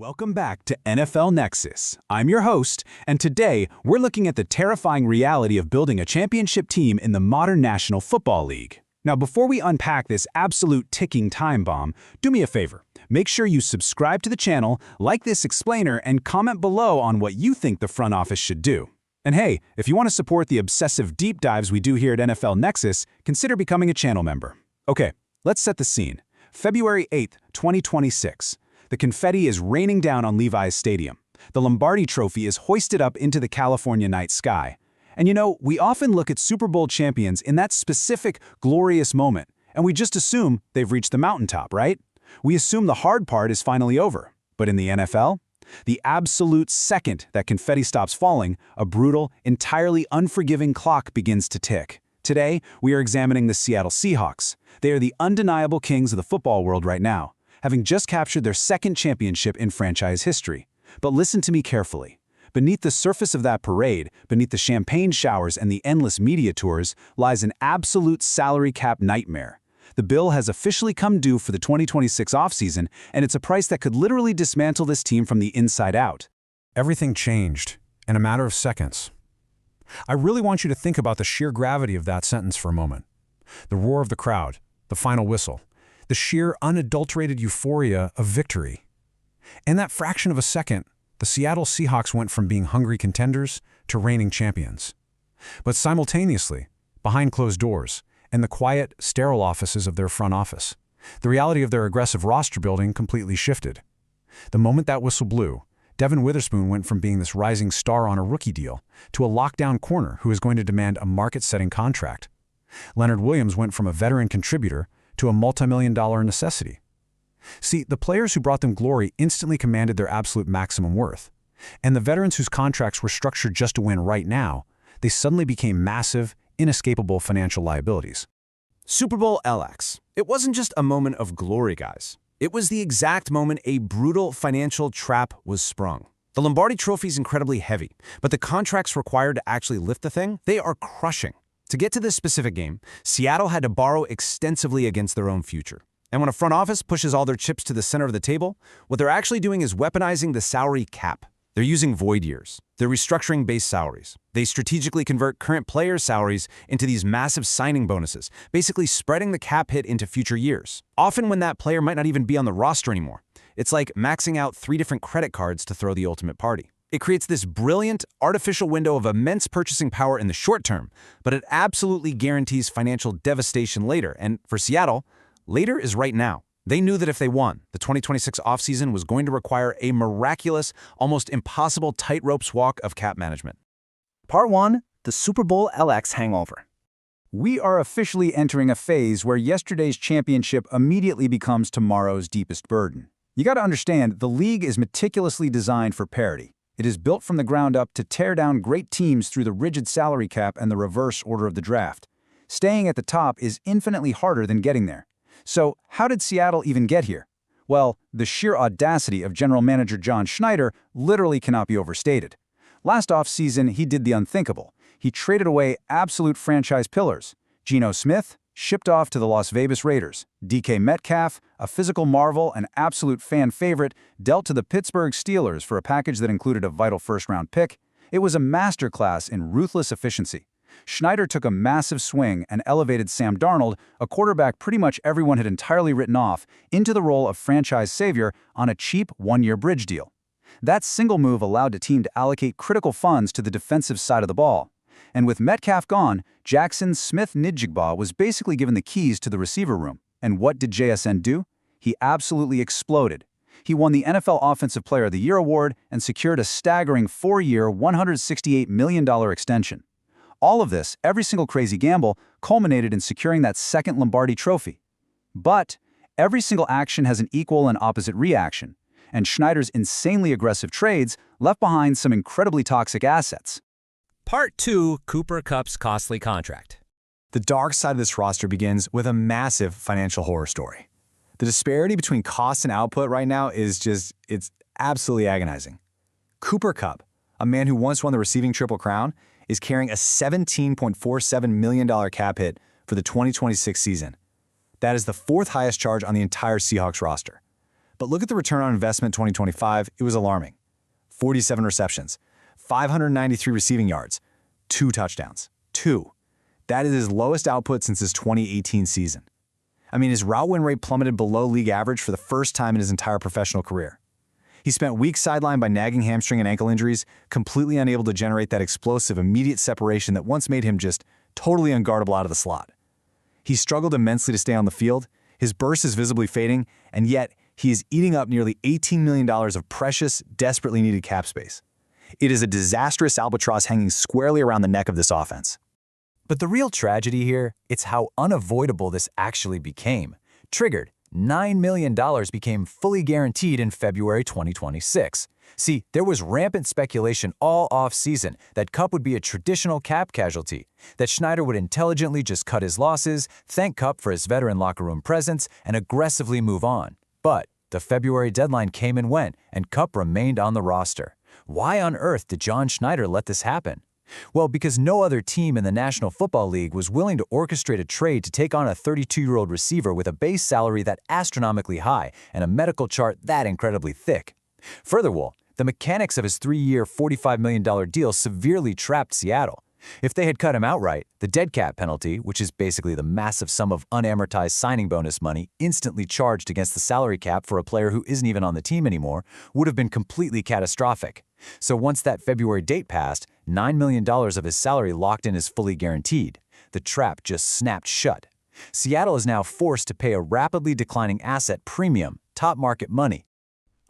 Welcome back to NFL Nexus. I'm your host, and today we're looking at the terrifying reality of building a championship team in the modern National Football League. Now, before we unpack this absolute ticking time bomb, do me a favor. Make sure you subscribe to the channel, like this explainer, and comment below on what you think the front office should do. And hey, if you want to support the obsessive deep dives we do here at NFL Nexus, consider becoming a channel member. Okay, let's set the scene. February 8th, 2026. The confetti is raining down on Levi's Stadium. The Lombardi Trophy is hoisted up into the California night sky. And you know, we often look at Super Bowl champions in that specific, glorious moment, and we just assume they've reached the mountaintop, right? We assume the hard part is finally over. But in the NFL, the absolute second that confetti stops falling, a brutal, entirely unforgiving clock begins to tick. Today, we are examining the Seattle Seahawks. They are the undeniable kings of the football world right now, having just captured their second championship in franchise history. But listen to me carefully. Beneath the surface of that parade, beneath the champagne showers and the endless media tours, lies an absolute salary cap nightmare. The bill has officially come due for the 2026 offseason, and it's a price that could literally dismantle this team from the inside out. Everything changed in a matter of seconds. I really want you to think about the sheer gravity of that sentence for a moment. The roar of the crowd, the final whistle, the sheer unadulterated euphoria of victory. In that fraction of a second, the Seattle Seahawks went from being hungry contenders to reigning champions. But simultaneously, behind closed doors, in the quiet, sterile offices of their front office, the reality of their aggressive roster building completely shifted. The moment that whistle blew, Devin Witherspoon went from being this rising star on a rookie deal to a lockdown corner who is going to demand a market-setting contract. Leonard Williams went from a veteran contributor to a multi-million-dollar necessity. See, the players who brought them glory instantly commanded their absolute maximum worth. And the veterans whose contracts were structured just to win right now, they suddenly became massive, inescapable financial liabilities. Super Bowl LX. It wasn't just a moment of glory, guys. It was the exact moment a brutal financial trap was sprung. The Lombardi Trophy is incredibly heavy, but the contracts required to actually lift the thing, they are crushing. To get to this specific game, Seattle had to borrow extensively against their own future. And when a front office pushes all their chips to the center of the table, what they're actually doing is weaponizing the salary cap. They're using void years. They're restructuring base salaries. They strategically convert current players' salaries into these massive signing bonuses, basically spreading the cap hit into future years, often when that player might not even be on the roster anymore. It's like maxing out 3 different credit cards to throw the ultimate party. It creates this brilliant, artificial window of immense purchasing power in the short term, but it absolutely guarantees financial devastation later. And for Seattle, later is right now. They knew that if they won, the 2026 offseason was going to require a miraculous, almost impossible tightrope walk of cap management. Part 1. The Super Bowl LX Hangover. We are officially entering a phase where yesterday's championship immediately becomes tomorrow's deepest burden. You got to understand, the league is meticulously designed for parity. It is built from the ground up to tear down great teams through the rigid salary cap and the reverse order of the draft. Staying at the top is infinitely harder than getting there. So, how did Seattle even get here? Well, the sheer audacity of general manager John Schneider literally cannot be overstated. Last offseason, he did the unthinkable. He traded away absolute franchise pillars. Geno Smith, shipped off to the Las Vegas Raiders. DK Metcalf, a physical marvel and absolute fan favorite, dealt to the Pittsburgh Steelers for a package that included a vital first-round pick. It was a masterclass in ruthless efficiency. Schneider took a massive swing and elevated Sam Darnold, a quarterback pretty much everyone had entirely written off, into the role of franchise savior on a cheap one-year bridge deal. That single move allowed the team to allocate critical funds to the defensive side of the ball. And with Metcalf gone, Jackson Smith-Njigba was basically given the keys to the receiver room. And what did JSN do? He absolutely exploded. He won the NFL Offensive Player of the Year award and secured a staggering 4-year, $168 million extension. All of this, every single crazy gamble, culminated in securing that second Lombardi Trophy. But every single action has an equal and opposite reaction, and Schneider's insanely aggressive trades left behind some incredibly toxic assets. Part 2. Cooper Kupp's costly contract. The dark side of this roster begins with a massive financial horror story. The disparity between cost and output right now is it's absolutely agonizing. Cooper Kupp, a man who once won the receiving Triple Crown, is carrying a $17.47 million cap hit for the 2026 season. That is the 4th highest charge on the entire Seahawks roster. But look at the return on investment 2025, it was alarming. 47 receptions, 593 receiving yards, 2 touchdowns. 2. That is his lowest output since his 2018 season. I mean, his route win rate plummeted below league average for the first time in his entire professional career. He spent weeks sidelined by nagging hamstring and ankle injuries, completely unable to generate that explosive, immediate separation that once made him just totally unguardable out of the slot. He struggled immensely to stay on the field, his burst is visibly fading, and yet he is eating up nearly $18 million of precious, desperately needed cap space. It is a disastrous albatross hanging squarely around the neck of this offense. But the real tragedy here, it's how unavoidable this actually became. Triggered, $9 million became fully guaranteed in February 2026. See, there was rampant speculation all off-season that Kupp would be a traditional cap casualty, that Schneider would intelligently just cut his losses, thank Kupp for his veteran locker room presence, and aggressively move on. But the February deadline came and went, and Kupp remained on the roster. Why on earth did John Schneider let this happen? Well, because no other team in the National Football League was willing to orchestrate a trade to take on a 32-year-old receiver with a base salary that astronomically high and a medical chart that incredibly thick. Furthermore, the mechanics of his 3-year, $45 million deal severely trapped Seattle. If they had cut him outright, the dead cap penalty, which is basically the massive sum of unamortized signing bonus money instantly charged against the salary cap for a player who isn't even on the team anymore, would have been completely catastrophic. So once that February date passed, $9 million of his salary locked in is fully guaranteed. The trap just snapped shut. Seattle is now forced to pay a rapidly declining asset premium, top market money.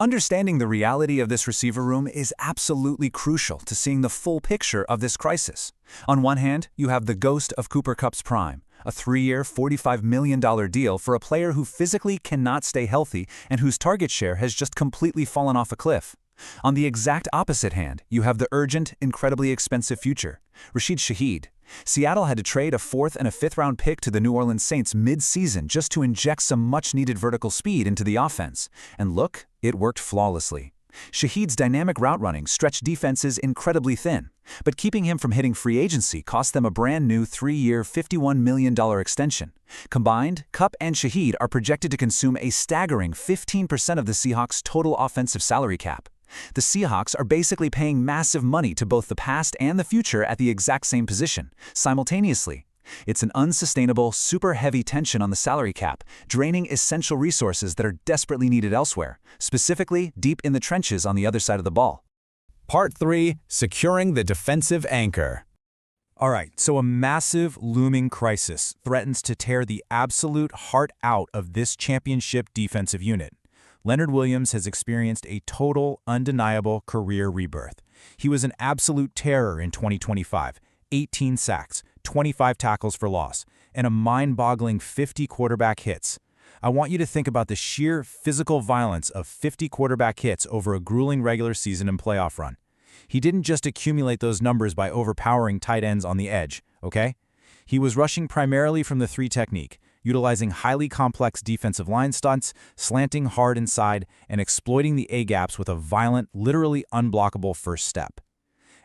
Understanding the reality of this receiver room is absolutely crucial to seeing the full picture of this crisis. On one hand, you have the ghost of Cooper Kupp's prime, a 3-year, $45 million deal for a player who physically cannot stay healthy and whose target share has just completely fallen off a cliff. On the exact opposite hand, you have the urgent, incredibly expensive future, Rashid Shaheed. Seattle had to trade a 4th and a 5th-round pick to the New Orleans Saints mid-season just to inject some much-needed vertical speed into the offense. And look, it worked flawlessly. Shaheed's dynamic route running stretched defenses incredibly thin, but keeping him from hitting free agency cost them a brand-new 3-year, $51 million extension. Combined, Kupp and Shaheed are projected to consume a staggering 15% of the Seahawks' total offensive salary cap. The Seahawks are basically paying massive money to both the past and the future at the exact same position, simultaneously. It's an unsustainable, super heavy tension on the salary cap, draining essential resources that are desperately needed elsewhere, specifically deep in the trenches on the other side of the ball. Part 3. Securing the defensive anchor. All right, so a massive looming crisis threatens to tear the absolute heart out of this championship defensive unit. Leonard Williams has experienced a total, undeniable career rebirth. He was an absolute terror in 2025, 18 sacks, 25 tackles for loss, and a mind-boggling 50 quarterback hits. I want you to think about the sheer physical violence of 50 quarterback hits over a grueling regular season and playoff run. He didn't just accumulate those numbers by overpowering tight ends on the edge, okay? He was rushing primarily from the 3 technique, utilizing highly complex defensive line stunts, slanting hard inside, and exploiting the A-gaps with a violent, literally unblockable first step.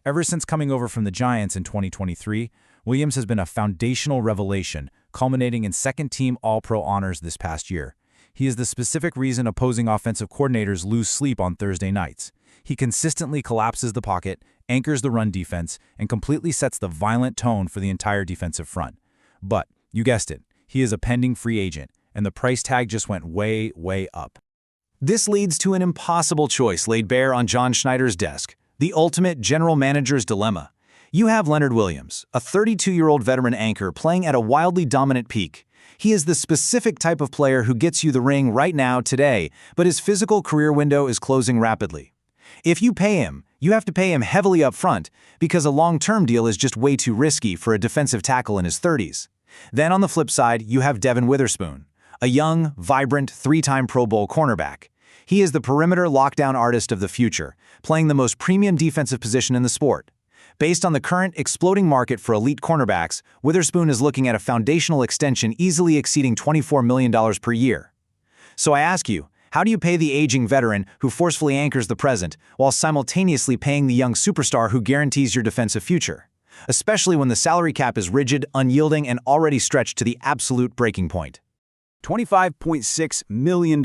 Ever since coming over from the Giants in 2023, Williams has been a foundational revelation, culminating in second-team All-Pro honors this past year. He is the specific reason opposing offensive coordinators lose sleep on Thursday nights. He consistently collapses the pocket, anchors the run defense, and completely sets the violent tone for the entire defensive front. But, you guessed it, he is a pending free agent, and the price tag just went way, way up. This leads to an impossible choice laid bare on John Schneider's desk, the ultimate general manager's dilemma. You have Leonard Williams, a 32-year-old veteran anchor playing at a wildly dominant peak. He is the specific type of player who gets you the ring right now, today, but his physical career window is closing rapidly. If you pay him, you have to pay him heavily up front because a long-term deal is just way too risky for a defensive tackle in his 30s. Then on the flip side, you have Devin Witherspoon, a young, vibrant, 3-time Pro Bowl cornerback. He is the perimeter lockdown artist of the future, playing the most premium defensive position in the sport. Based on the current exploding market for elite cornerbacks, Witherspoon is looking at a foundational extension easily exceeding $24 million per year. So I ask you, how do you pay the aging veteran who forcefully anchors the present while simultaneously paying the young superstar who guarantees your defensive future? Especially when the salary cap is rigid, unyielding, and already stretched to the absolute breaking point. $25.6 million.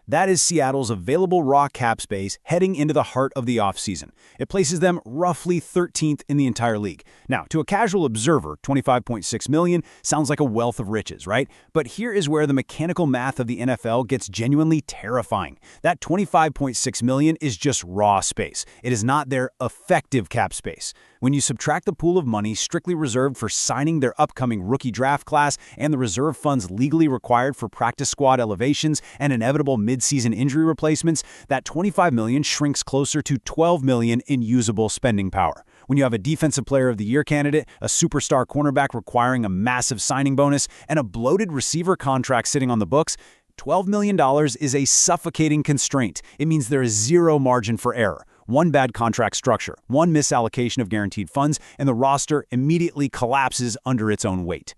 That is Seattle's available raw cap space heading into the heart of the offseason. It places them roughly 13th in the entire league. Now, to a casual observer, $25.6 million sounds like a wealth of riches, right? But here is where the mechanical math of the NFL gets genuinely terrifying. That $25.6 million is just raw space. It is not their effective cap space. When you subtract the pool of money strictly reserved for signing their upcoming rookie draft class and the reserve funds legally required for practice squad elevations and inevitable mid-season injury replacements, that $25 million shrinks closer to $12 million in usable spending power. When you have a Defensive Player of the Year candidate, a superstar cornerback requiring a massive signing bonus, and a bloated receiver contract sitting on the books, $12 million is a suffocating constraint. It means there is zero margin for error. One bad contract structure, one misallocation of guaranteed funds, and the roster immediately collapses under its own weight.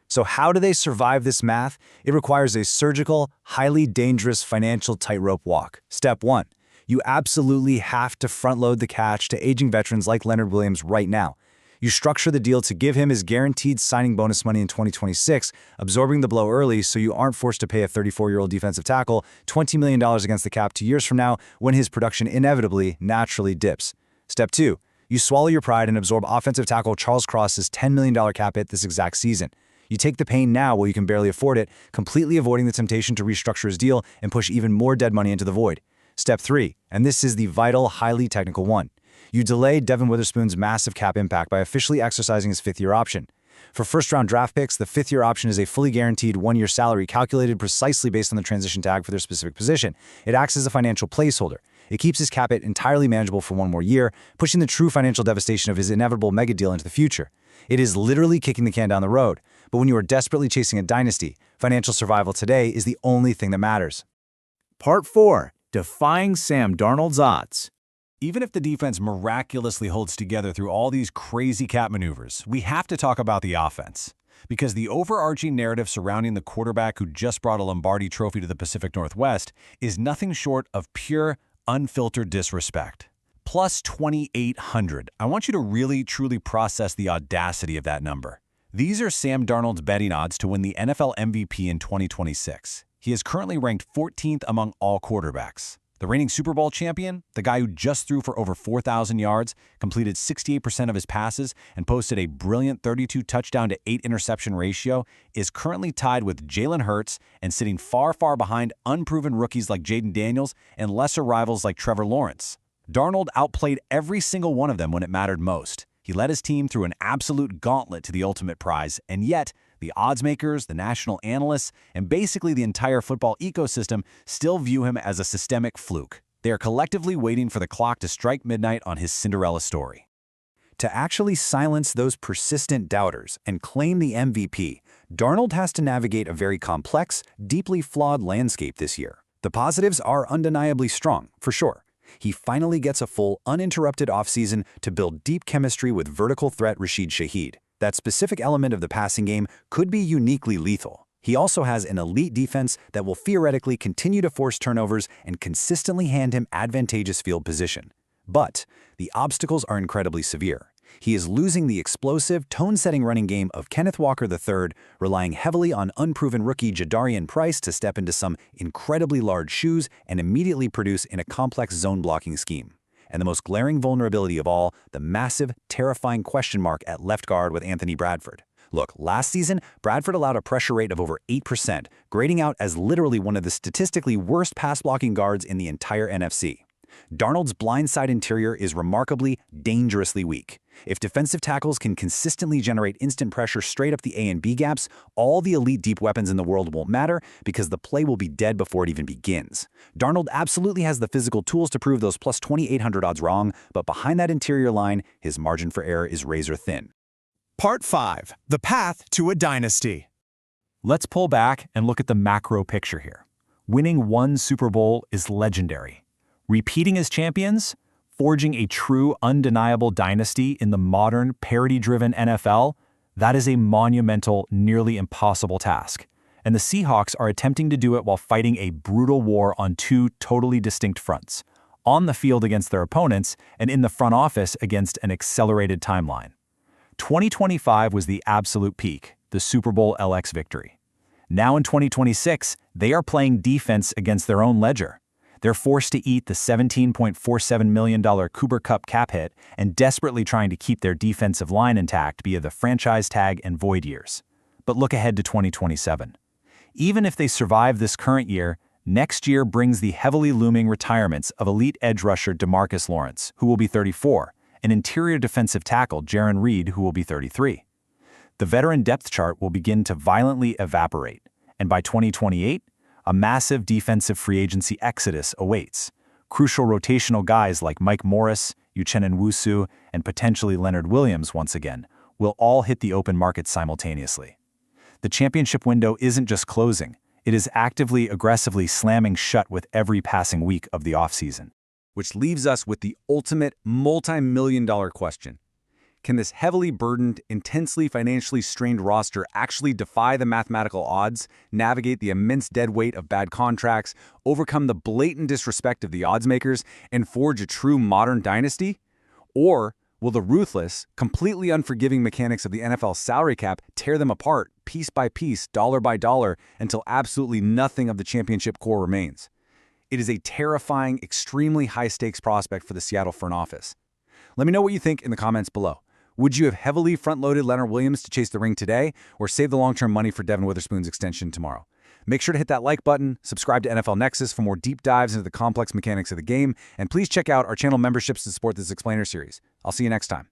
So how do they survive this math? It requires a surgical, highly dangerous financial tightrope walk. Step 1. You absolutely have to front-load the cash to aging veterans like Leonard Williams right now. You structure the deal to give him his guaranteed signing bonus money in 2026, absorbing the blow early so you aren't forced to pay a 34-year-old defensive tackle $20 million against the cap 2 years from now when his production inevitably, naturally dips. Step 2. You swallow your pride and absorb offensive tackle Charles Cross's $10 million cap hit this exact season. You take the pain now while you can barely afford it, completely avoiding the temptation to restructure his deal and push even more dead money into the void. Step 3, and this is the vital, highly technical one. You delay Devin Witherspoon's massive cap impact by officially exercising his fifth-year option. For first-round draft picks, the fifth-year option is a fully guaranteed one-year salary calculated precisely based on the transition tag for their specific position. It acts as a financial placeholder. It keeps his cap hit entirely manageable for one more year, pushing the true financial devastation of his inevitable mega deal into the future. It is literally kicking the can down the road. But when you are desperately chasing a dynasty, financial survival today is the only thing that matters. Part 4. Defying Sam Darnold's odds. Even if the defense miraculously holds together through all these crazy cap maneuvers, we have to talk about the offense. Because the overarching narrative surrounding the quarterback who just brought a Lombardi trophy to the Pacific Northwest is nothing short of pure, unfiltered disrespect. Plus 2,800. I want you to really, truly process the audacity of that number. These are Sam Darnold's betting odds to win the NFL MVP in 2026. He is currently ranked 14th among all quarterbacks. The reigning Super Bowl champion, the guy who just threw for over 4,000 yards, completed 68% of his passes, and posted a brilliant 32 touchdown to 8 interception ratio, is currently tied with Jalen Hurts and sitting far, far behind unproven rookies like Jaden Daniels and lesser rivals like Trevor Lawrence. Darnold outplayed every single one of them when it mattered most. He led his team through an absolute gauntlet to the ultimate prize, and yet, the odds makers, the national analysts, and basically the entire football ecosystem still view him as a systemic fluke. They are collectively waiting for the clock to strike midnight on his Cinderella story. To actually silence those persistent doubters and claim the MVP, Darnold has to navigate a very complex, deeply flawed landscape this year. The positives are undeniably strong, for sure. He finally gets a full, uninterrupted offseason to build deep chemistry with vertical threat Rashid Shaheed. That specific element of the passing game could be uniquely lethal. He also has an elite defense that will theoretically continue to force turnovers and consistently hand him advantageous field position. But the obstacles are incredibly severe. He is losing the explosive, tone-setting running game of Kenneth Walker III, relying heavily on unproven rookie Jadarian Price to step into some incredibly large shoes and immediately produce in a complex zone-blocking scheme. And the most glaring vulnerability of all, the massive, terrifying question mark at left guard with Anthony Bradford. Look, last season, Bradford allowed a pressure rate of over 8%, grading out as literally one of the statistically worst pass-blocking guards in the entire NFC. Darnold's blindside interior is remarkably, dangerously weak. If defensive tackles can consistently generate instant pressure straight up the A and B gaps, all the elite deep weapons in the world won't matter because the play will be dead before it even begins. Darnold absolutely has the physical tools to prove those plus 2,800 odds wrong, but behind that interior line, his margin for error is razor thin. Part 5. The Path to a Dynasty. Let's pull back and look at the macro picture here. Winning one Super Bowl is legendary. Repeating as champions, forging a true, undeniable dynasty in the modern, parity-driven NFL, that is a monumental, nearly impossible task. And the Seahawks are attempting to do it while fighting a brutal war on two totally distinct fronts, on the field against their opponents and in the front office against an accelerated timeline. 2025 was the absolute peak, the Super Bowl LX victory. Now in 2026, they are playing defense against their own ledger. They're forced to eat the $17.47 million Cooper Kupp cap hit and desperately trying to keep their defensive line intact via the franchise tag and void years. But look ahead to 2027. Even if they survive this current year, next year brings the heavily looming retirements of elite edge rusher DeMarcus Lawrence, who will be 34, and interior defensive tackle Jaron Reed, who will be 33. The veteran depth chart will begin to violently evaporate, and by 2028, a massive defensive free agency exodus awaits. Crucial rotational guys like Mike Morris, Uchenna Nwosu, and potentially Leonard Williams once again will all hit the open market simultaneously. The championship window isn't just closing, it is actively, aggressively slamming shut with every passing week of the offseason. Which leaves us with the ultimate multi-million-dollar question. Can this heavily burdened, intensely financially strained roster actually defy the mathematical odds, navigate the immense dead weight of bad contracts, overcome the blatant disrespect of the odds makers, and forge a true modern dynasty? Or will the ruthless, completely unforgiving mechanics of the NFL salary cap tear them apart, piece by piece, dollar by dollar, until absolutely nothing of the championship core remains? It is a terrifying, extremely high-stakes prospect for the Seattle front office. Let me know what you think in the comments below. Would you have heavily front-loaded Leonard Williams to chase the ring today, or save the long-term money for Devin Witherspoon's extension tomorrow? Make sure to hit that like button, subscribe to NFL Nexus for more deep dives into the complex mechanics of the game, and please check out our channel memberships to support this explainer series. I'll see you next time.